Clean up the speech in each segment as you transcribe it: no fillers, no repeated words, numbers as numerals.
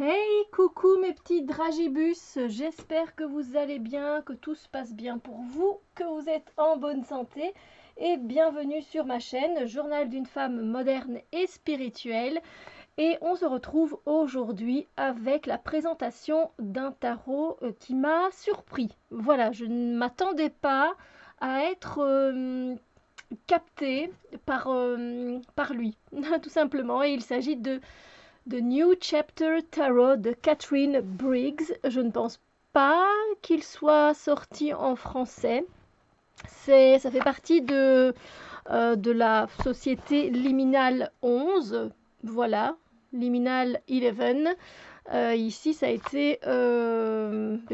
Hey, coucou mes petits dragibus, j'espère que vous allez bien, que tout se passe bien pour vous, que vous êtes en bonne santé et bienvenue sur ma chaîne Journal d'une femme moderne et spirituelle. Et on se retrouve aujourd'hui avec la présentation d'un tarot qui m'a surpris. Voilà, je ne m'attendais pas à être captée par lui, tout simplement. Et il s'agit de The New Chapter Tarot de Catherine Briggs. Je ne pense pas qu'il soit sorti en français. Ça fait partie de la société Liminal 11. Voilà, Liminal 11. Ici, ça a été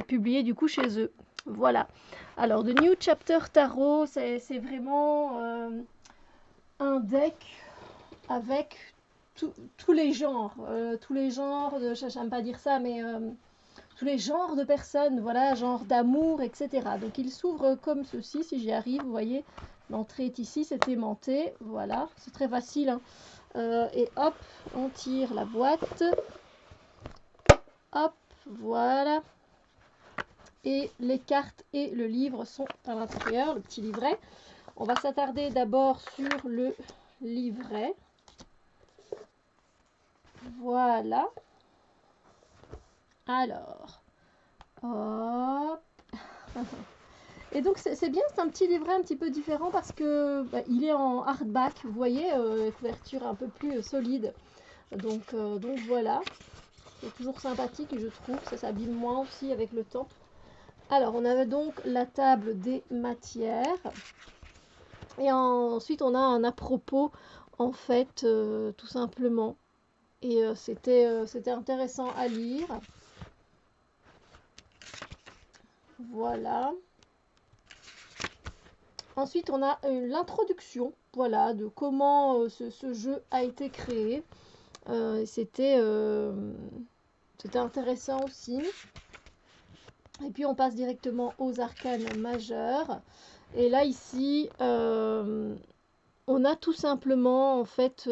publié du coup chez eux. Voilà. Alors, The New Chapter Tarot, c'est vraiment un deck avec tous les genres, j'aime pas dire ça, mais tous les genres de personnes, voilà, genre d'amour, etc. Donc il s'ouvre comme ceci, si j'y arrive, vous voyez, l'entrée est ici, c'est aimanté, voilà, c'est très facile, hein. Et hop, on tire la boîte, hop, voilà, et les cartes et le livre sont à l'intérieur, le petit livret. On va s'attarder d'abord sur le livret. Voilà. Alors, hop. Et donc c'est bien, c'est un petit livret un petit peu différent parce que il est en hardback, vous voyez, couverture un peu plus solide. Donc voilà, c'est toujours sympathique je trouve, ça s'abîme moins aussi avec le temps. Alors on avait donc la table des matières. Et ensuite on a un à propos en fait, tout simplement. Et c'était intéressant à lire. Voilà. Ensuite, on a l'introduction, voilà, de comment ce jeu a été créé. C'était intéressant aussi. Et puis, on passe directement aux arcanes majeurs. Et là, ici, on a tout simplement, en fait,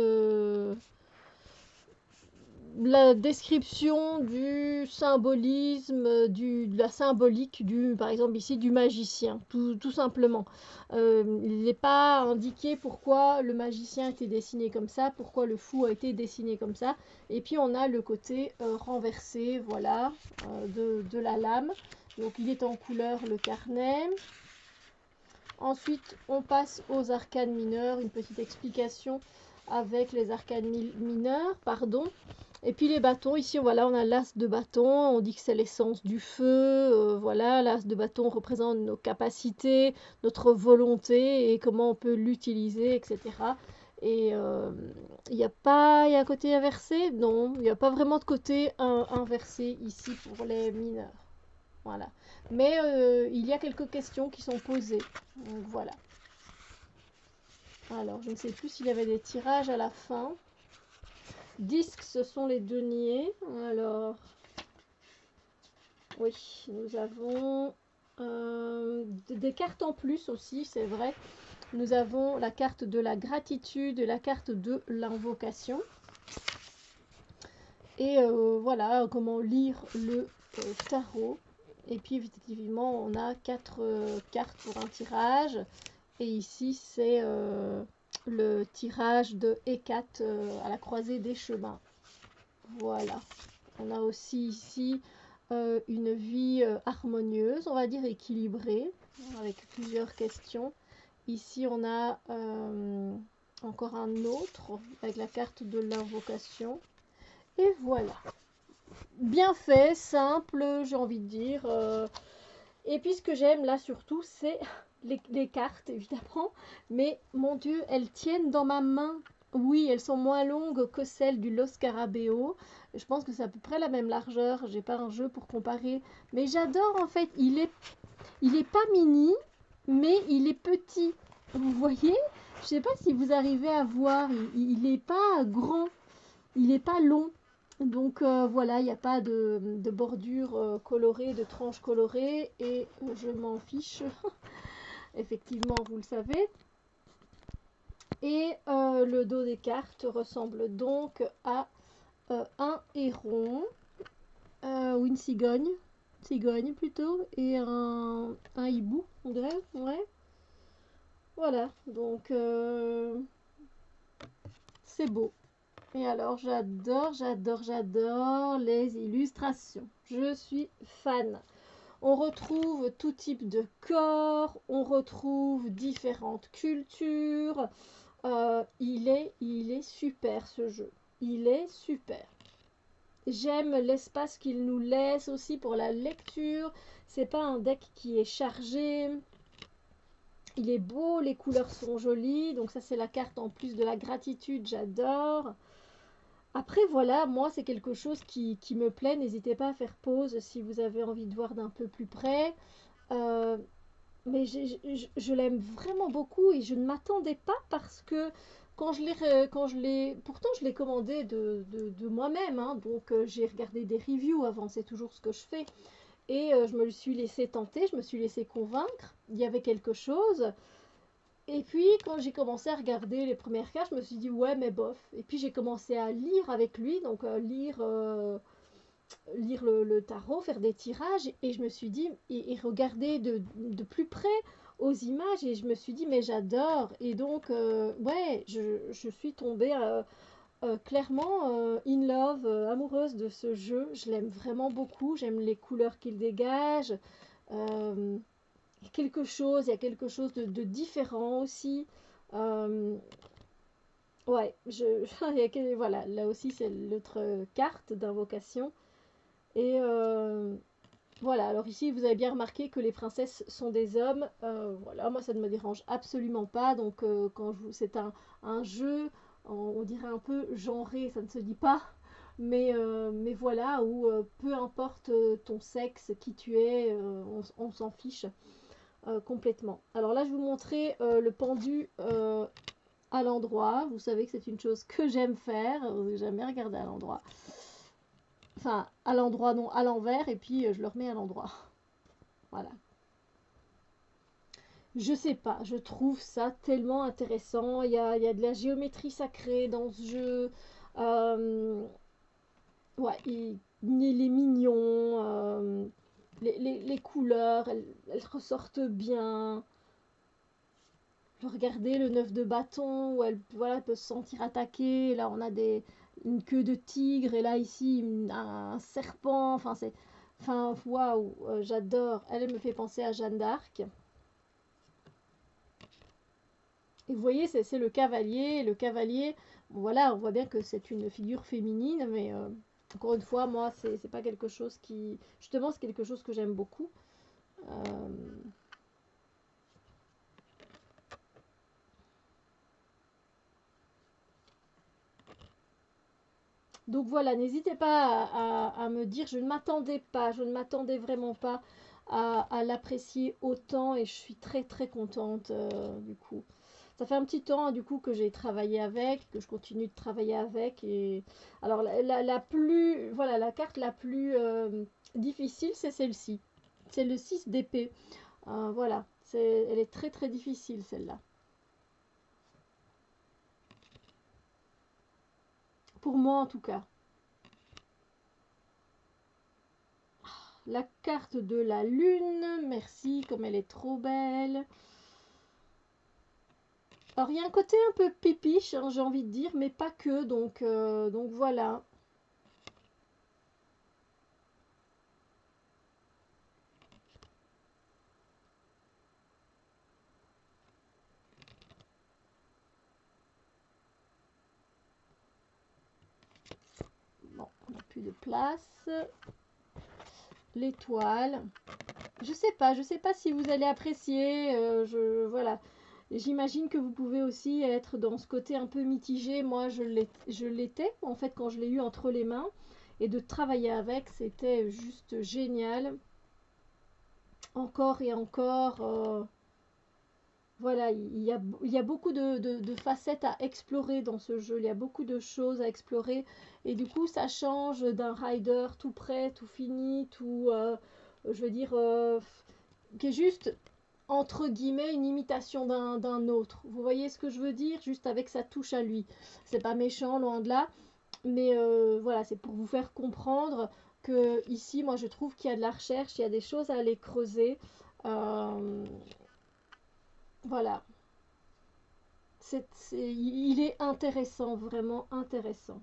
la description du symbolisme, de la symbolique, par exemple ici, du magicien, tout simplement. Il n'est pas indiqué pourquoi le magicien a été dessiné comme ça, pourquoi le fou a été dessiné comme ça. Et puis on a le côté renversé, voilà, de la lame. Donc il est en couleur le carnet. Ensuite, on passe aux arcanes mineurs, une petite explication avec les arcanes mineurs, pardon. Et puis les bâtons, ici voilà, on a l'as de bâton, on dit que c'est l'essence du feu, voilà, l'as de bâton représente nos capacités, notre volonté et comment on peut l'utiliser, etc. Et il y a un côté inversé? Non, il n'y a pas vraiment de côté inversé ici pour les mineurs. Voilà. Mais il y a quelques questions qui sont posées. Donc voilà. Alors, je ne sais plus s'il y avait des tirages à la fin. Disques, ce sont les deniers. Alors, oui, nous avons des cartes en plus aussi, c'est vrai. Nous avons la carte de la gratitude et la carte de l'invocation. Et voilà comment lire le tarot. Et puis, effectivement, on a 4 cartes pour un tirage. Et ici, c'est le tirage de Hécate à la croisée des chemins. Voilà. On a aussi ici une vie harmonieuse, on va dire équilibrée, avec plusieurs questions. Ici, on a encore un autre avec la carte de l'invocation. Et voilà. Bien fait, simple, j'ai envie de dire. Et puis ce que j'aime là surtout, c'est les cartes, évidemment. Mais mon Dieu, elles tiennent dans ma main. Oui, elles sont moins longues que celles du Lo Scarabeo. Je pense que c'est à peu près la même largeur. J'ai pas un jeu pour comparer. Mais j'adore en fait. Il est pas mini, mais il est petit. Vous voyez? Je sais pas si vous arrivez à voir. Il n'est pas grand. Il n'est pas long. Donc voilà, il n'y a pas de bordure colorée, de tranches colorées et je m'en fiche. Effectivement, vous le savez. Et le dos des cartes ressemble donc à un héron. ou une cigogne. Cigogne plutôt. Et un hibou, on dirait. Ouais. Voilà. Donc, c'est beau. Et alors, j'adore les illustrations. Je suis fan. On retrouve tout type de corps, on retrouve différentes cultures. Il est super ce jeu. Il est super. J'aime l'espace qu'il nous laisse aussi pour la lecture. C'est pas un deck qui est chargé. Il est beau, les couleurs sont jolies. Donc ça c'est la carte en plus de la gratitude, j'adore. Après voilà, moi c'est quelque chose qui me plaît. N'hésitez pas à faire pause si vous avez envie de voir d'un peu plus près. Mais je l'aime vraiment beaucoup et je ne m'attendais pas parce que pourtant je l'ai commandé de moi-même, hein, donc j'ai regardé des reviews avant, c'est toujours ce que je fais. Et je me suis laissé tenter, je me suis laissé convaincre, il y avait quelque chose. Et puis quand j'ai commencé à regarder les premières cartes, je me suis dit ouais mais bof. Et puis j'ai commencé à lire avec lui, donc lire le tarot, faire des tirages, et je me suis dit, et regarder de plus près aux images, et je me suis dit, mais j'adore. Et donc, ouais, je suis tombée clairement in love, amoureuse de ce jeu. Je l'aime vraiment beaucoup, j'aime les couleurs qu'il dégage. Euh, il y a quelque chose de différent aussi. Euh, ouais, voilà, là aussi c'est l'autre carte d'invocation. Et voilà, alors ici vous avez bien remarqué que les princesses sont des hommes. Voilà, moi ça ne me dérange absolument pas. Donc c'est un jeu, on dirait un peu genré, ça ne se dit pas. Mais voilà, où peu importe ton sexe, qui tu es, on s'en fiche complètement. Alors là je vais vous montrer le pendu à l'endroit. Vous savez que c'est une chose que j'aime faire. Vous n'avez jamais regardé à l'endroit. Enfin, à l'endroit, non, à l'envers, et puis je le remets à l'endroit. Voilà. Je sais pas, je trouve ça tellement intéressant. Il y a de la géométrie sacrée dans ce jeu. Euh, ouais, il est mignon. Les couleurs, elles ressortent bien. Regardez le 9 de bâton, où elle, voilà, peut se sentir attaquée. Là, on a une queue de tigre, et là, ici, un serpent. Enfin, c'est. Enfin, waouh, j'adore. Elle me fait penser à Jeanne d'Arc. Et vous voyez, c'est le cavalier. Le cavalier, bon, voilà, on voit bien que c'est une figure féminine, mais encore une fois, moi, c'est pas quelque chose qui. Justement, c'est quelque chose que j'aime beaucoup. Euh, Donc voilà, n'hésitez pas à me dire, je ne m'attendais vraiment pas à l'apprécier autant, et je suis très très contente du coup. Ça fait un petit temps du coup que j'ai travaillé avec, que je continue de travailler avec. Et alors voilà, la carte la plus difficile, c'est celle-ci. C'est le 6 d'épée. Voilà, elle est très très difficile celle-là. Pour moi en tout cas. La carte de la lune, merci, comme elle est trop belle. Alors il y a un côté un peu pépiche, hein, j'ai envie de dire, mais pas que, donc voilà. Bon, on n'a plus de place. L'étoile. Je sais pas si vous allez apprécier. Voilà. J'imagine que vous pouvez aussi être dans ce côté un peu mitigé. Moi, je l'étais en fait quand je l'ai eu entre les mains, et de travailler avec, c'était juste génial. Encore et encore. Voilà, il y a beaucoup de facettes à explorer dans ce jeu. Il y a beaucoup de choses à explorer. Et du coup, ça change d'un rider tout prêt, tout fini, tout, je veux dire, qui est juste, entre guillemets, une imitation d'un autre. Vous voyez ce que je veux dire? Juste avec sa touche à lui. C'est pas méchant, loin de là. Mais voilà, c'est pour vous faire comprendre que ici, moi, je trouve qu'il y a de la recherche, il y a des choses à aller creuser. Euh, voilà, il est intéressant, vraiment intéressant.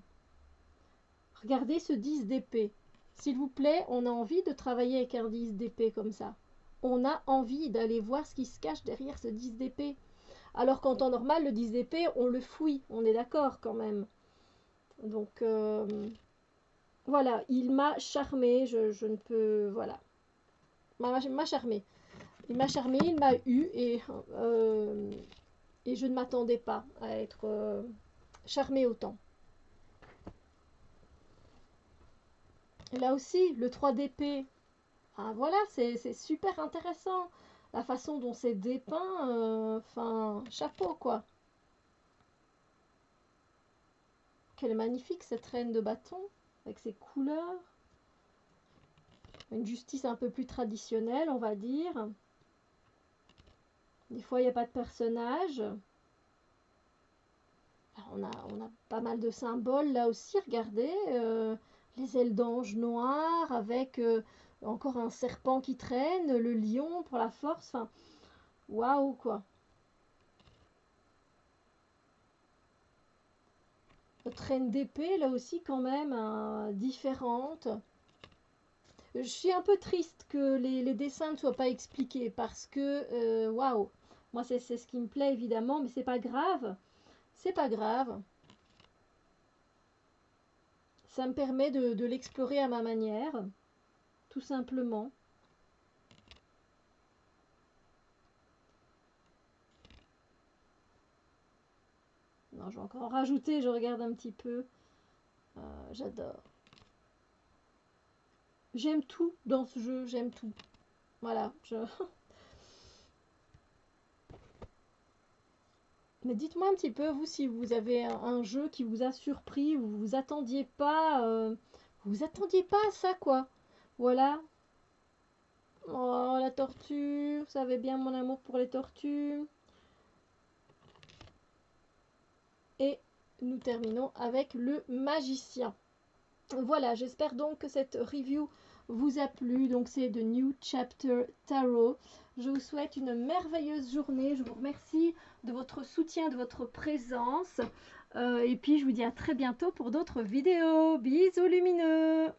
Regardez ce 10 d'épée. S'il vous plaît, on a envie de travailler avec un 10 d'épée comme ça. On a envie d'aller voir ce qui se cache derrière ce 10 d'épée. Alors qu'en temps normal, le 10 d'épée, on le fouille, on est d'accord quand même. Donc voilà, il m'a charmé, je ne peux... Voilà, m'a charmé. Il m'a charmé, il m'a eu et je ne m'attendais pas à être charmé autant. Et là aussi, le 3 d'épée, ah, voilà, c'est super intéressant. La façon dont c'est dépeint, enfin, chapeau quoi. Quelle magnifique cette reine de bâton, avec ses couleurs. Une justice un peu plus traditionnelle, on va dire. Des fois, il n'y a pas de personnage. On a pas mal de symboles là aussi, regardez. Les ailes d'ange noir avec encore un serpent qui traîne, le lion pour la force. Enfin, waouh quoi. Notre reine d'épée là aussi quand même différente. Je suis un peu triste que les dessins ne soient pas expliqués parce que waouh. Moi c'est ce qui me plaît évidemment, mais c'est pas grave. C'est pas grave. Ça me permet de l'explorer à ma manière, tout simplement. Non, je vais encore en rajouter, je regarde un petit peu. J'adore. J'aime tout dans ce jeu, j'aime tout. Voilà, Mais dites-moi un petit peu, vous, si vous avez un jeu qui vous a surpris, vous vous attendiez pas à ça, quoi. Voilà. Oh, la tortue, vous savez bien mon amour pour les tortues. Et nous terminons avec le magicien. Voilà, j'espère donc que cette review vous a plu. Donc c'est The New Chapter Tarot. Je vous souhaite une merveilleuse journée. Je vous remercie de votre soutien, de votre présence. Et puis je vous dis à très bientôt pour d'autres vidéos. Bisous lumineux!